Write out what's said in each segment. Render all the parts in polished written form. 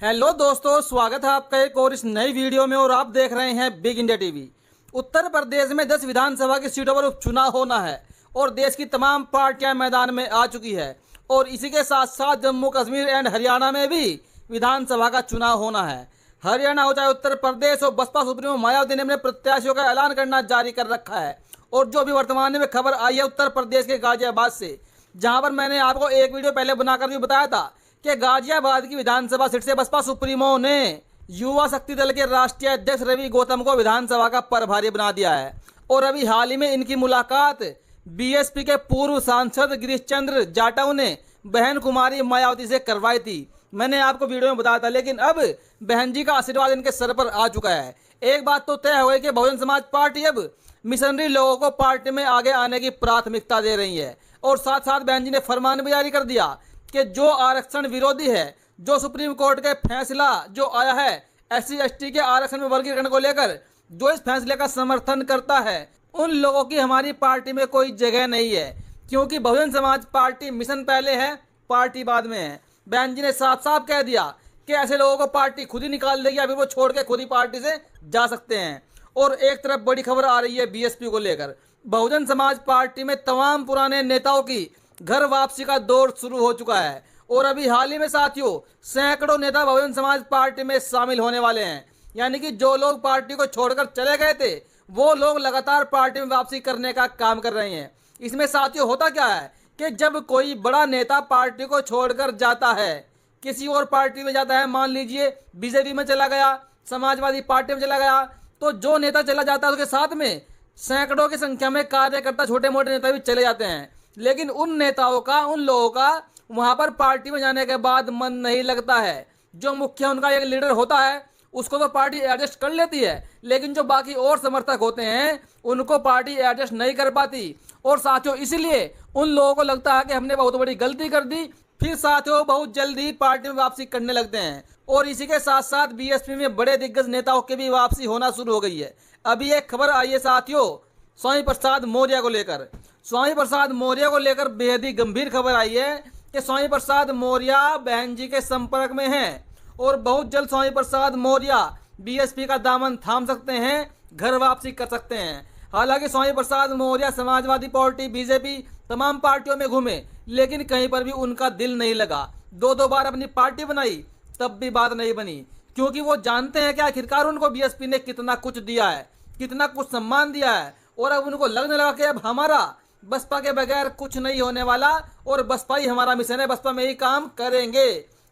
Hello दोस्तों, स्वागत है आपका एक और इस नई वीडियो में। और आप देख रहे हैं big India TV. Uttar Pradesh में 10 विधानसभा की सीटों पर उपचुनाव होना है और देश की तमाम पार्टियां मैदान में आ चुकी है। और इसी के साथ साथ जम्मू कश्मीर एंड हरियाणा में भी विधानसभा का चुनाव होना है। हरियाणा हो चाहे उत्तर प्रदेश हो, बसपा सुप्रीमो मायावती ने अपने प्रत्याशियों का ऐलान करना जारी कर रखा है। और जो भी वर्तमान में खबर आई है उत्तर प्रदेश के गाजियाबाद से, जहां पर मैंने आपको एक वीडियो पहले बनाकर भी बताया था कि गाजियाबाद की विधानसभा सीट से बसपा सुप्रीमो ने युवा शक्ति दल के राष्ट्रीय अध्यक्ष रवि गौतम को विधानसभा का प्रभारी बना दिया है। और अभी हाल ही में इनकी मुलाकात बीएसपी के पूर्व सांसद गिरीश चंद्र जाटव ने बहन कुमारी मायावती से करवाई थी। मैंने आपको वीडियो में बताया था, लेकिन अब बहन जी का आशीर्वाद इनके सर पर आ चुका है। एक बात तो तय हो गई कि बहुजन समाज पार्टी अब मिशनरी लोगों को पार्टी में आगे आने की प्राथमिकता दे रही है। और साथ साथ बहन जी ने फरमान भी जारी कर दिया कि जो आरक्षण विरोधी है, जो सुप्रीम कोर्ट के फैसला जो आया है SC ST के आरक्षण में वर्गीकरण को लेकर, जो इस फैसले का समर्थन करता है, उन लोगों की हमारी पार्टी में कोई जगह नहीं है। क्योंकि बहुजन समाज पार्टी मिशन पहले है, पार्टी बाद में है। बहन जी ने साफ साफ कह दिया कि ऐसे लोगों को पार्टी खुद ही निकाल देगी, अभी वो छोड़ के खुद ही पार्टी से जा सकते हैं। और एक तरफ बड़ी खबर आ रही है बीएसपी को लेकर। बहुजन समाज पार्टी में तमाम पुराने नेताओं की घर वापसी का दौर शुरू हो चुका है। और अभी हाल ही में साथियों सैकड़ों नेता बहुजन समाज पार्टी में शामिल होने वाले हैं। यानी कि जो लोग पार्टी को छोड़कर चले गए थे, वो लोग लगातार पार्टी में वापसी करने का काम कर रहे हैं। इसमें साथियों होता क्या है कि जब कोई बड़ा नेता पार्टी को छोड़कर जाता है, किसी और पार्टी में जाता है, मान लीजिए बीजेपी में चला गया, समाजवादी पार्टी में चला गया, तो जो नेता चला जाता है उसके साथ में सैकड़ों की संख्या में कार्यकर्ता, छोटे मोटे नेता भी चले जाते हैं। लेकिन उन नेताओं का, उन लोगों का वहां पर पार्टी में जाने के बाद मन नहीं लगता है। जो मुख्य उनका एक लीडर होता है उसको तो पार्टी एडजस्ट कर लेती है, लेकिन जो बाकी और समर्थक होते हैं उनको पार्टी एडजस्ट नहीं कर पाती। और साथियों इसलिए उन लोगों को लगता है कि हमने बहुत बड़ी गलती कर दी, फिर साथियों बहुत जल्दी पार्टी में वापसी करने लगते हैं। और इसी के साथ साथ बीएसपी में बड़े दिग्गज नेताओं की भी वापसी होना शुरू हो गई है। अभी एक खबर आई है साथियों स्वामी प्रसाद मौर्य को लेकर। स्वामी प्रसाद मौर्य को लेकर बेहद ही गंभीर खबर आई है कि स्वामी प्रसाद मौर्य बहन जी के संपर्क में हैं और बहुत जल्द स्वामी प्रसाद मौर्य बीएसपी का दामन थाम सकते हैं, घर वापसी कर सकते हैं। हालांकि स्वामी प्रसाद मौर्य समाजवादी पार्टी, बीजेपी तमाम पार्टियों में घूमे, लेकिन कहीं पर भी उनका दिल नहीं लगा। दो बार अपनी पार्टी बनाई, तब भी बात नहीं बनी। क्योंकि वो जानते हैं कि आखिरकार उनको बीएसपी ने कितना कुछ दिया है, कितना कुछ सम्मान दिया है। और अब उनको लगने लगा कि अब हमारा बसपा के बगैर कुछ नहीं होने वाला और बसपा ही हमारा मिशन है, बसपा में ही काम करेंगे।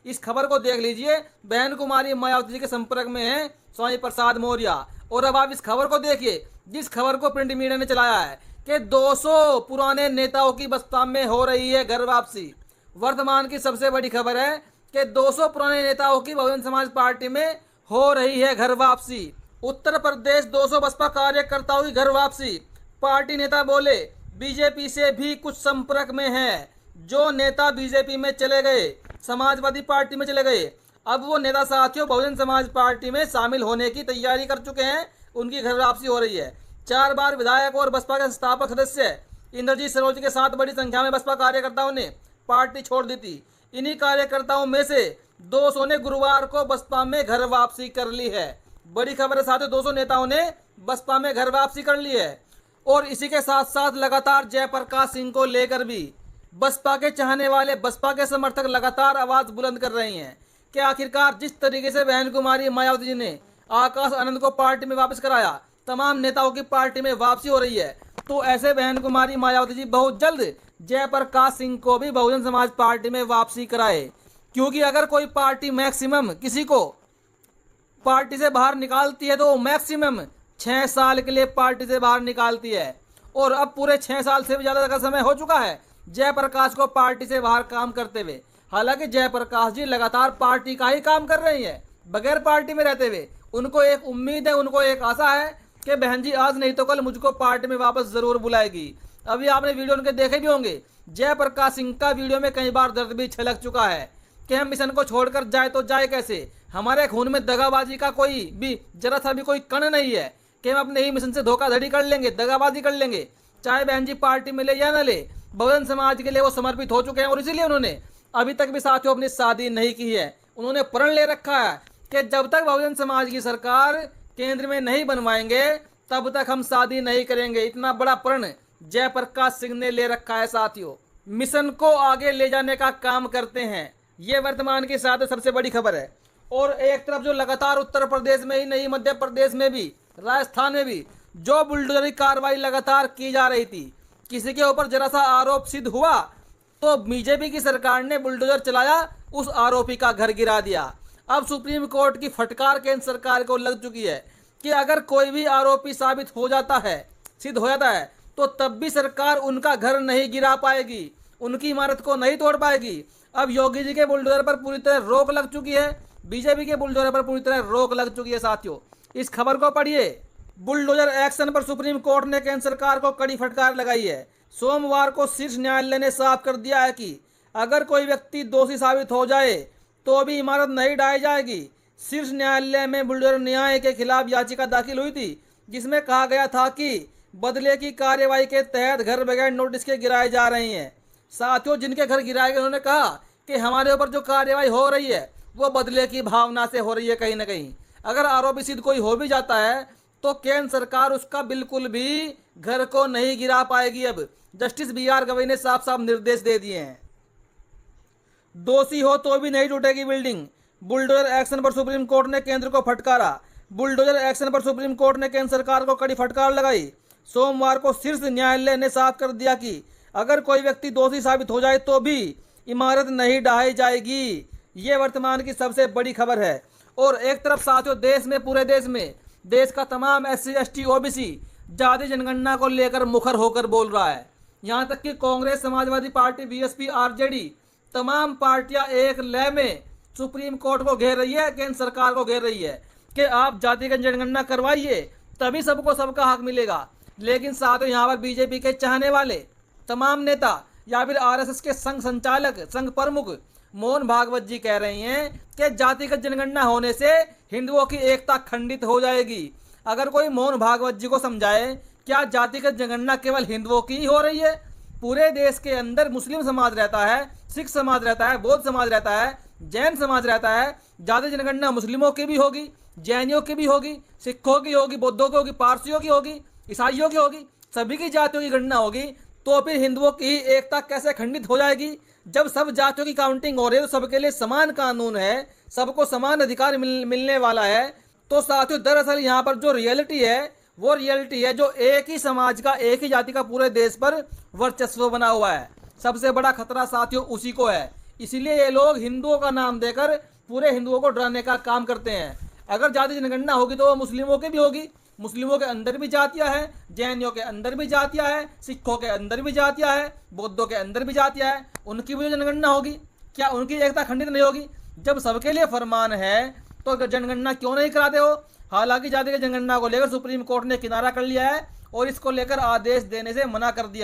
इस खबर को देख लीजिए, बहन कुमारी मायावती जी के संपर्क में है स्वामी प्रसाद मौर्य। और अब आप इस खबर को देखिए, जिस खबर को प्रिंट मीडिया ने चलाया है कि 200 पुराने नेताओं की बसपा में हो रही है घर वापसी। वर्तमान की सबसे बड़ी खबर है कि 200 पुराने नेताओं की बहुजन समाज पार्टी में हो रही है घर वापसी। उत्तर प्रदेश 200 बसपा कार्यकर्ताओं की घर वापसी। पार्टी नेता बोले बीजेपी से भी कुछ संपर्क में है। जो नेता बीजेपी में चले गए, समाजवादी पार्टी में चले गए, अब वो नेता साथियों बहुजन समाज पार्टी में शामिल होने की तैयारी कर चुके हैं। उनकी घर वापसी हो रही है। 4 बार विधायक और बसपा के संस्थापक सदस्य इंद्रजीत सरोज के साथ बड़ी संख्या में बसपा कार्यकर्ताओं ने पार्टी छोड़ दी थी। इन्हीं कार्यकर्ताओं में से 200 ने गुरुवार को बसपा में घर वापसी कर ली है। बड़ी खबर है साथियों, 200 नेताओं ने बसपा में घर वापसी कर ली है। और इसी के साथ साथ लगातार जयप्रकाश सिंह को लेकर भी बसपा के चाहने वाले, बसपा के समर्थक लगातार आवाज बुलंद कर रहे हैं कि आखिरकार जिस तरीके से बहन कुमारी मायावती जी ने आकाश आनंद को पार्टी में वापस कराया, तमाम नेताओं की पार्टी में वापसी हो रही है, तो ऐसे बहन कुमारी मायावती जी बहुत जल्द जयप्रकाश सिंह को भी बहुजन समाज पार्टी में वापसी कराए। क्योंकि अगर कोई पार्टी मैक्सिमम किसी को पार्टी से बाहर निकालती है तो मैक्सिमम 6 साल के लिए पार्टी से बाहर निकालती है। और अब पूरे 6 साल से भी ज्यादा का समय हो चुका है जयप्रकाश को पार्टी से बाहर काम करते हुए। हालांकि जयप्रकाश जी लगातार पार्टी का ही काम कर रही है, बगैर पार्टी में रहते हुए। उनको एक उम्मीद है, उनको एक आशा है कि बहन जी आज नहीं तो कल मुझको पार्टी में वापस जरूर बुलाएगी। अभी आपने वीडियो उनके देखे भी होंगे। जयप्रकाश सिंह का वीडियो में कई बार दर्द भी छलक चुका है कि हम मिशन को छोड़कर जाए तो जाए कैसे। हमारे खून में दगाबाजी का कोई भी जरा सा भी कोई कण नहीं है कि हम अपने ही मिशन से धोखाधड़ी कर लेंगे, दगाबाजी कर लेंगे। चाहे बहन जी पार्टी में ले या न ले, बहुजन समाज के लिए वो समर्पित हो चुके हैं। और इसीलिए उन्होंने अभी तक भी साथियों अपनी शादी नहीं की है। उन्होंने प्रण ले रखा है कि जब तक बहुजन समाज की सरकार केंद्र में नहीं बनवाएंगे तब तक हम शादी नहीं करेंगे। इतना बड़ा प्रण जयप्रकाश सिंह ने ले रखा है साथियों। मिशन को आगे ले जाने का काम करते हैं, ये वर्तमान के साथ सबसे बड़ी खबर है। और एक तरफ जो लगातार उत्तर प्रदेश में ही नहीं, मध्य प्रदेश में भी, राजस्थान में भी जो बुलडोजरी कार्रवाई लगातार की जा रही थी, किसी के ऊपर जरा सा आरोप सिद्ध हुआ तो बीजेपी की सरकार ने बुलडोजर चलाया, उस आरोपी का घर गिरा दिया। अब सुप्रीम कोर्ट की फटकार केंद्र सरकार को लग चुकी है कि अगर कोई भी आरोपी साबित हो जाता है, सिद्ध हो जाता है, तो तब भी सरकार उनका घर नहीं गिरा पाएगी, उनकी इमारत को नहीं तोड़ पाएगी। अब योगी जी के बुलडोजर पर पूरी तरह रोक लग चुकी है, बीजेपी के बुलडोजर पर पूरी तरह रोक लग चुकी है साथियों। इस खबर को पढ़िए। बुलडोजर एक्शन पर सुप्रीम कोर्ट ने केंद्र सरकार को कड़ी फटकार लगाई है। सोमवार को शीर्ष न्यायालय ने साफ कर दिया है कि अगर कोई व्यक्ति दोषी साबित हो जाए तो भी इमारत नहीं ढाई जाएगी। शीर्ष न्यायालय में बुलडोजर न्याय के खिलाफ याचिका दाखिल हुई थी, जिसमें कहा गया था कि बदले की कार्यवाही के तहत घर बगैर नोटिस के गिराए जा रहे हैं। साथियों, जिनके घर गिराए गए उन्होंने कहा कि हमारे ऊपर जो कार्यवाही हो रही है वो बदले की भावना से हो रही है। कहीं ना कहीं अगर आरोपी सिद्ध कोई हो भी जाता है तो केंद्र सरकार उसका बिल्कुल भी घर को नहीं गिरा पाएगी। अब जस्टिस BR गवई ने साफ साफ निर्देश दे दिए हैं। दोषी हो तो भी नहीं टूटेगी बिल्डिंग, बुलडोजर एक्शन पर सुप्रीम कोर्ट ने केंद्र को फटकारा। बुलडोजर एक्शन पर सुप्रीम कोर्ट ने केंद्र सरकार को कड़ी फटकार लगाई। सोमवार को शीर्ष न्यायालय ने साफ कर दिया कि अगर कोई व्यक्ति दोषी साबित हो जाए तो भी इमारत नहीं ढहाई जाएगी। ये वर्तमान की सबसे बड़ी खबर है। और एक तरफ साथियों, देश में, पूरे देश में, देश का तमाम SC ST OBC जाति जनगणना को लेकर मुखर होकर बोल रहा है। यहाँ तक कि Congress, Samajwadi party, BSP, RJD तमाम पार्टियां एक लय में सुप्रीम कोर्ट को घेर रही है, केंद्र सरकार को घेर रही है कि आप जातिगत जनगणना करवाइए, तभी सबको सबका हक मिलेगा। लेकिन साथियों, यहाँ पर बीजेपी के चाहने वाले तमाम नेता या फिर RSS के संघ संचालक, संघ प्रमुख मोहन भागवत जी कह रहे हैं कि जातिगत जनगणना होने से हिंदुओं की एकता खंडित हो जाएगी। अगर कोई मोहन भागवत जी को समझाए, क्या जातिगत जनगणना केवल हिंदुओं की ही हो रही है? पूरे देश के अंदर मुस्लिम समाज रहता है, सिख समाज रहता है, बौद्ध समाज रहता है, जैन समाज रहता है। जाति जनगणना मुस्लिमों की भी होगी, जैनियों की भी होगी, सिखों की होगी, बौद्धों की होगी, पारसियों की होगी, ईसाइयों की होगी, सभी की जातियों की गणना होगी। तो फिर हिंदुओं की एकता कैसे खंडित हो जाएगी? जब सब जातियों की काउंटिंग हो रही है तो सबके लिए समान कानून है, सबको समान अधिकार मिलने वाला है। तो साथियों, दरअसल यहाँ पर जो रियलिटी है वो रियलिटी है जो एक ही समाज का, एक ही जाति का पूरे देश पर वर्चस्व बना हुआ है। सबसे बड़ा खतरा साथियों उसी को है। इसीलिए ये लोग हिंदुओं का नाम देकर पूरे हिंदुओं को डराने का काम करते हैं। अगर जाति जनगणना होगी तो वो मुस्लिमों की भी होगी, मुस्लिमों के अंदर भी जातियां हैं, जैनियों के अंदर भी जातियां हैं, सिखों के अंदर भी जातियां हैं, बौद्धों के अंदर भी जातियां हैं, उनकी भी जनगणना होगी। क्या उनकी एकता खंडित नहीं होगी? जब सबके लिए फरमान है तो जनगणना क्यों नहीं कराते हो? हालांकि जाति की जनगणना को लेकर सुप्रीम कोर्ट ने किनारा कर लिया है और इसको लेकर आदेश देने से मना कर दिया है।